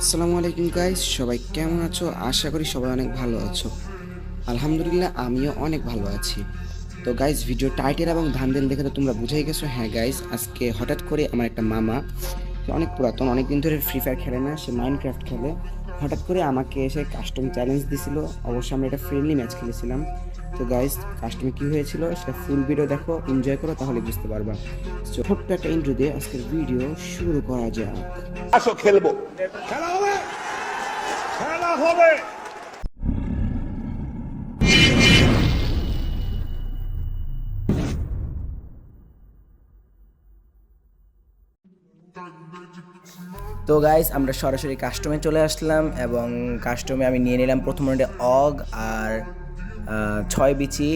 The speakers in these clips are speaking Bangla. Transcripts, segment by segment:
আসসালামু আলাইকুম গাইস, সবাই কেমন আছো? আশা করি সবাই অনেক ভালো আছো। আলহামদুলিল্লাহ, আমিও অনেক ভালো আছি। তো গাইস, ভিডিও টাইটেল এবং থাম্বনেল দেখে তো তোমরা বুঝেই গেছো। হ্যাঁ গাইস, আজকে হঠাৎ করে আমার একটা মামা, সে অনেক পুরাতন, অনেক দিন ধরে ফ্রি ফায়ার খেলে না, সে মাইনক্রাফট খেলে। হঠাৎ করে আমাকে এসে কাস্টম চ্যালেঞ্জ দিছিল। অবশ্য আমরা একটা ফ্রেন্ডলি ম্যাচ খেলেছিলাম। তো গাইস, কাস্টমে কি হয়েছিল সেটা ফুল ভিডিও দেখো, এনজয় করো, তাহলে বুঝতে পারবা। তো ছোট্ট একটা ইন্ট্রো দিয়ে আজকের ভিডিও শুরু করা যাক। আসো খেলবো। খেলা হবে, খেলা হবে। তো গাইস, আমরা সরাসরি কাস্টমে চলে আসলাম এবং কাস্টমে আমি নিয়ে নিলাম প্রথম রাউন্ডে অগ আর 6 বিচি।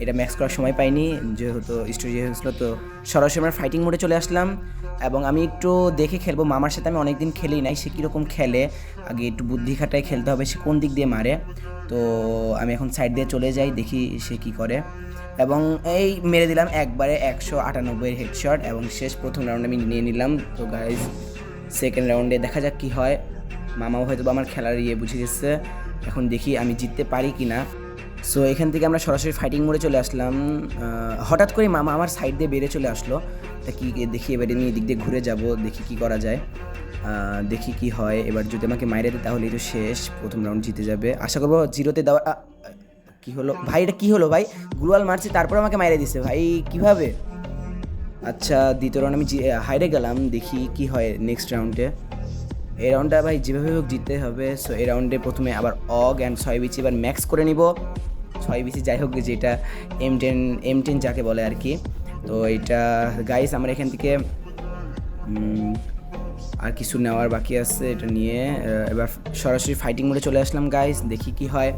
এটা ম্যাক্স করার সময় পাইনি যেহেতু স্টোরি হয়েছিল। তো সরাসরি আমরা ফাইটিং মোডে চলে আসলাম এবং আমি একটু দেখে খেলবো। মামার সাথে আমি অনেকদিন খেলি নাই, সে কীরকম খেলে আগে একটু বুদ্ধি খাটায় খেলতে হবে, সে কোন দিক দিয়ে মারে। তো আমি এখন সাইড দিয়ে চলে যাই, দেখি সে কী করে এবং এই মেরে দিলাম একবারে 198 হেডশট এবং শেষ প্রথম রাউন্ডে আমি নিয়ে নিলাম। তো গাইজ, সেকেন্ড রাউন্ডে দেখা যাক কি হয়। মামাও হয়তো আমার খেলার বুঝে গেছে, এখন দেখি আমি জিততে পারি কি না। সো এখান থেকে আমরা সরাসরি ফাইটিং মোডে চলে আসলাম। হঠাৎ করে মামা আমার সাইড দিয়ে বেড়ে চলে আসলো। তা কি দেখি, এবারে আমি এদিক দিয়ে ঘুরে যাব, দেখি কি করা যায়, দেখি কি হয়। এবার যদি আমাকে মাইরে দেয় তাহলে তো শেষ, প্রথম রাউন্ড জিতে যাবে আশা করবো। জিরোতে দেওয়া কি হলো ভাই? এটা কি হলো ভাই? গ্লুয়াল মারছে তারপর আমাকে মাইরে দিছে ভাই, কিভাবে? আচ্ছা, দ্বিতীয় রাউন্ড আমি হাইরে গেলাম, দেখি কি হয় নেক্সট রাউন্ডে। এই রাউন্ডটা ভাই যেভাবে হোক জিততে হবে। সো এই রাউন্ডে প্রথমে আবার অগ অ্যান্ড 6 বিচি এবার ম্যাক্স করে নিব। 6 বিচি যাই হোক, যেটা M10 যাকে বলে আর কি। তো এইটা গাইস, আমরা এখান থেকে আর কিছু নেওয়ার বাকি আছে, এটা নিয়ে এবার সরাসরি ফাইটিং মোডে চলে আসলাম গাইস, দেখি কি হয়।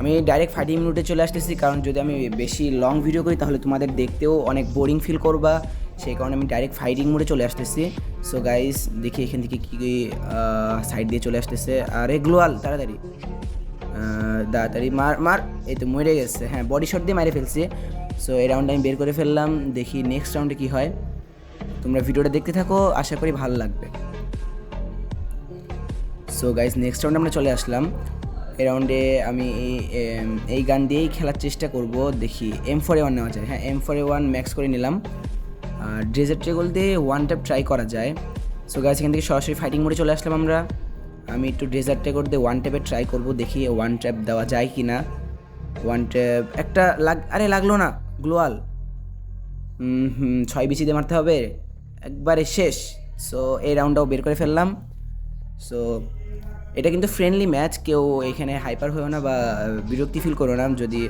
আমি ডাইরেক্ট ফাইটিং মোডে চলে আসতেছি, কারণ যদি আমি বেশি লং ভিডিও করি তাহলে তোমাদের দেখতেও অনেক বোরিং ফিল করবা, সেই কারণে আমি ডাইরেক্ট ফাইটিং মোডে চলে আসতেছি। সো গাইস, দেখি এখান থেকে কী সাইড দিয়ে চলে আসতেছে। আর গ্লোয়াল তাড়াতাড়ি তাড়াতাড়ি মার মার, এই তো মরে গেছে। হ্যাঁ, বডি শট দিয়ে মেরে ফেলছি। সো এই রাউন্ডে আমি বের করে ফেললাম, দেখি নেক্সট রাউন্ডে কী হয়। তোমরা ভিডিওটা দেখতে থাকো, আশা করি ভালো লাগবে। সো গাইস, নেক্সট রাউন্ডে আমরা চলে আসলাম। এই রাউন্ডে আমি এই গান দিয়েই খেলার চেষ্টা করব, দেখি M4A1 নেওয়া যায়। হ্যাঁ, M4A1 ম্যাক্স করে নিলাম। আর ডেজার্ট ট্রেগল দিয়ে ওয়ান ট্যাপ ট্রাই করা যায়। সো গাইস, এখান থেকে সরাসরি ফাইটিং মোডে চলে আসলাম আমরা। আমি একটু ডেজার্ট ট্রেগল দিয়ে ওয়ান ট্যাপে ট্রাই করব, দেখি ওয়ান ট্যাপ দেওয়া যায় কি না। ওয়ান ট্যাপ একটা আরে লাগলো না, গ্লোয়াল। 6 বিচি দিয়ে মারতে হবে, একবারে শেষ। সো এই রাউন্ডটাও বের করে ফেললাম। সো এটা কিন্তু ফ্রেন্ডলি ম্যাচ, কেউ এখানে হাইপার হয়েও না বা বিরক্তি ফিল করো না যদি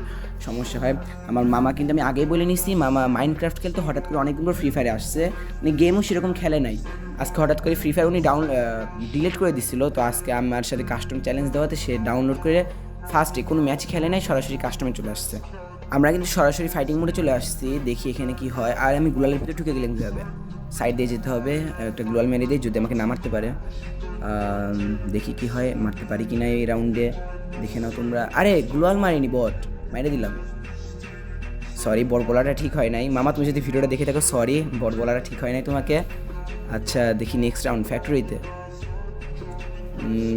সমস্যা হয়। আমার মামা কিন্তু আমি আগেই বলে নিছি, মামা মাইনক্রাফট খেলতে হঠাৎ করে অনেকদিন পর ফ্রি ফায়ারে আসছে, উনি গেমও সেরকম খেলে নাই। আজকে হঠাৎ করে ফ্রি ফায়ার উনি ডিলিট করে দিছিল। তো আজকে আমার সাথে কাস্টম চ্যালেঞ্জ দেওয়াতে সে ডাউনলোড করে ফার্স্টে কোনো ম্যাচ খেলে নাই, সরাসরি কাস্টমে চলে আসছে। আমরা কিন্তু সরাসরি ফাইটিং মোডে চলে আসছি, দেখি এখানে কি হয়। আর আমি গুলালের ভিতরে ঢুকে গেলাম কীভাবে? সাইড দিয়ে যেতে হবে, একটা গ্লোয়াল মেরে দিয়ে যদি আমাকে না মারতে পারে। দেখি কি হয়, মারতে পারি কি না এই রাউন্ডে, দেখে নাও তোমরা। আরে গ্লোয়াল মারিনি, বট মেরে দিলাম। সরি, বট বলাটা ঠিক হয় নাই। মামা, তুমি যদি ভিডিওটা দেখে থাকো, সরি, বট বলাটা ঠিক হয় নাই তোমাকে। আচ্ছা, দেখি নেক্সট রাউন্ড ফ্যাক্টরিতে।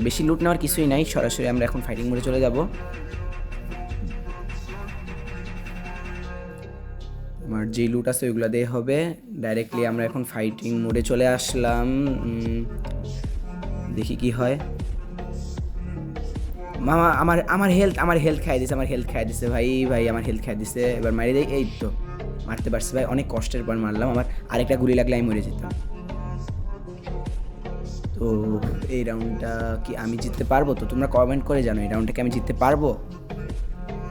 বেশি লুট নেওয়ার কিছুই নাই, সরাসরি আমরা এখন ফাইটিং মোডে চলে যাব। আমার যেই লুট আছে ওইগুলো দিয়ে হবে। ডাইরেক্টলি আমরা এখন ফাইটিং মোডে চলে আসলাম, দেখি কি হয়। মামা আমার হেলথ খাই দিছে ভাই আমার হেলথ খাই দিছে। এবার মারি দেয়, এই তো মারতে পারছি ভাই, অনেক কষ্টের পর মারলাম। আমার আরেকটা গুলি লাগলে আমি মরে যেতাম। তো এই রাউন্ডটা কি আমি জিততে পারবো? তো তোমরা কমেন্ট করে জানো এই রাউন্ডটাকে আমি জিততে পারবো।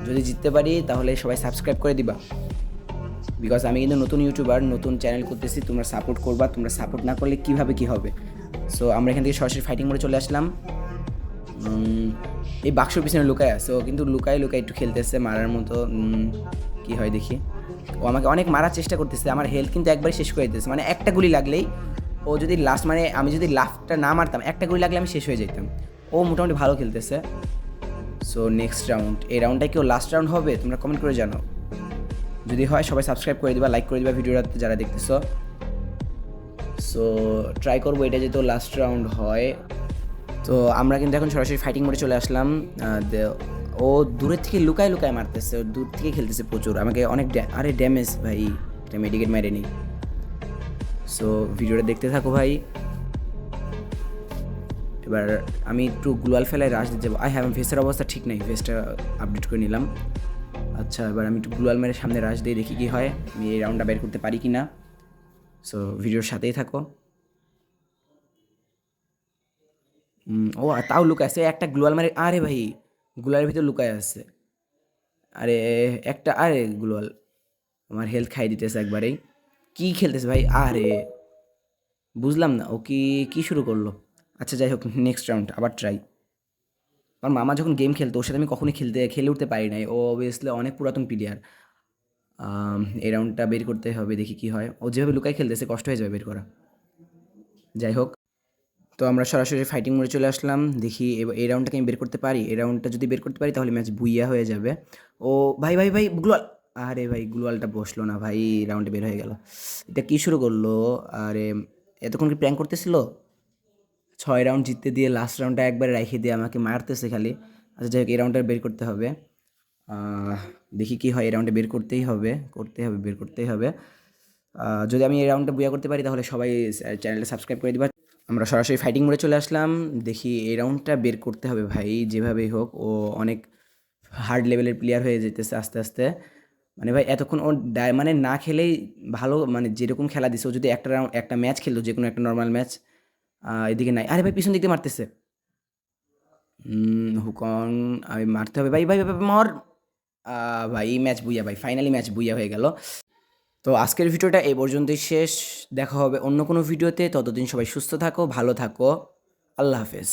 যদি জিততে পারি তাহলে সবাই সাবস্ক্রাইব করে দিবা, বিকজ আমি কিন্তু নতুন ইউটিউবার, নতুন চ্যানেল করতেছি, তোমরা সাপোর্ট করবা। তোমরা সাপোর্ট না করলে কীভাবে কী হবে? সো আমরা এখান থেকে সরাসরি ফাইটিং মোডে চলে আসলাম। এই বাক্সর পিছনে লুকায় আছে, ও কিন্তু লুকায় একটু খেলতেছে মারার মতো। কি হয় দেখি। ও আমাকে অনেক মারার চেষ্টা করতেছে, আমার হেলথ কিন্তু একবারই শেষ করে দিতেছে। মানে একটা গুলি লাগলেই ও যদি লাস্ট, মানে আমি যদি লাস্টটা না মারতাম, একটা গুলি লাগলে আমি শেষ হয়ে যেতাম। ও মোটামুটি ভালো খেলতেছে। সো নেক্সট রাউন্ড, এই রাউন্ডটা কেউ লাস্ট রাউন্ড হবে? তোমরা কমেন্ট করে জানাও। যদি হয় সবাই সাবস্ক্রাইব করে দিবা, লাইক করে দিবা ভিডিওটা যারা দেখতেছো। সো ট্রাই করবো এটা যেহেতু লাস্ট রাউন্ড হয়। তো আমরা কিন্তু এখন সরাসরি ফাইটিং মোডে চলে আসলাম। ও দূরের থেকে লুকায় লুকায় মারতেছে, ও দূর থেকে খেলতেছে প্রচুর, আমাকে অনেক আরে ড্যামেজ ভাই, এটা মেডিকেট মারেনি। সো ভিডিওটা দেখতে থাকো ভাই। এবার আমি একটু গ্লোয়াল ফেলায় রাশ দিতে যাবো। আমার ভেস্টের অবস্থা ঠিক নেই, ভেস্টটা আপডেট করে নিলাম। আচ্ছা, এবার আমি একটু গ্লোয়াল মেরে সামনে রাশ দিয়ে দেখি কী হয়, আমি এই রাউন্ডটা বের করতে পারি কি না। সো ভিডিওর সাথেই থাকো। ও তাও লুকায় আছে একটা গ্লোয়াল মারে, আরে ভাই গ্লোয়ালের ভিতরে লুকায় আছে। আরে একটা, আরে গ্লোয়াল আমার হেলথ খাই দিতেছে একবারেই। কি খেলতেছে ভাই, আরে বুঝলাম না ও কি শুরু করলো। আচ্ছা যাই হোক, নেক্সট রাউন্ড আবার ট্রাই। আমার মামা যখন গেম খেলতো ওর সাথে আমি কখনোই খেলে উঠতে পারি নাই, ও অবভিয়াসলি অনেক পুরাতন প্লেয়ার। এই রাউন্ডটা বের করতে হবে, দেখি কি হয়। ও যেভাবে লুকাই খেলতেছে কষ্ট হয়ে যাবে বের করা। যাই হোক, তো আমরা সরাসরি ফাইটিং মোডে চলে আসলাম, দেখি এবার এই রাউন্ডটাকে আমি বের করতে পারি। এই রাউন্ডটা যদি বের করতে পারি তাহলে ম্যাচ বুইয়া হয়ে যাবে। ও ভাই ভাই ভাই গ্লোয়াল, আরে ভাই গ্লোয়ালটা বসলো না ভাই, রাউন্ডে বের হয়ে গেল। এটা কী শুরু করলো, আরে এতক্ষণ কি প্র্যাঙ্ক করতেছিল? 6 রাউন্ড জিততে দিয়ে লাস্ট রাউন্ডটা একবারে রেখে দিয়ে আমাকে মারতেছে খালি। আচ্ছা যাই হোক, এই রাউন্ডটা বের করতে হবে। দেখি কি হয়, এই রাউন্ডে বের বের করতেই হবে। যদি আমি এই রাউন্ডটা বুয়া করতে পারি তাহলে সবাই চ্যানেলটা সাবস্ক্রাইব করে দিবা। আমরা সরাসরি ফাইটিং মোডে চলে আসলাম, দেখি এই রাউন্ডটা বের করতে হবে ভাই যেভাবেই হোক। ও অনেক হার্ড লেভেলের প্লেয়ার হয়ে যেতেছে আস্তে আস্তে। মানে ভাই এতক্ষণ ও মানে না খেলেই ভালো, মানে যেরকম খেলা দিছে, ও যদি একটা রাউন্ড একটা ম্যাচ খেলতো, যে কোনো একটা নর্মাল ম্যাচ। এদিকে নাই, আরে ভাই পিছন দিক দিয়ে মারতেছে। হুকন, আমি মারতে হবে ভাই ভাই ভাই ভাই, মর। ভাই ম্যাচ বুইয়া ভাই, ফাইনালি ম্যাচ বুইয়া হয়ে গেল। তো আজকের ভিডিওটা এই পর্যন্তই শেষ, দেখা হবে অন্য কোনো ভিডিওতে। ততদিন সবাই সুস্থ থাকো, ভালো থাকো, আল্লাহ হাফেজ।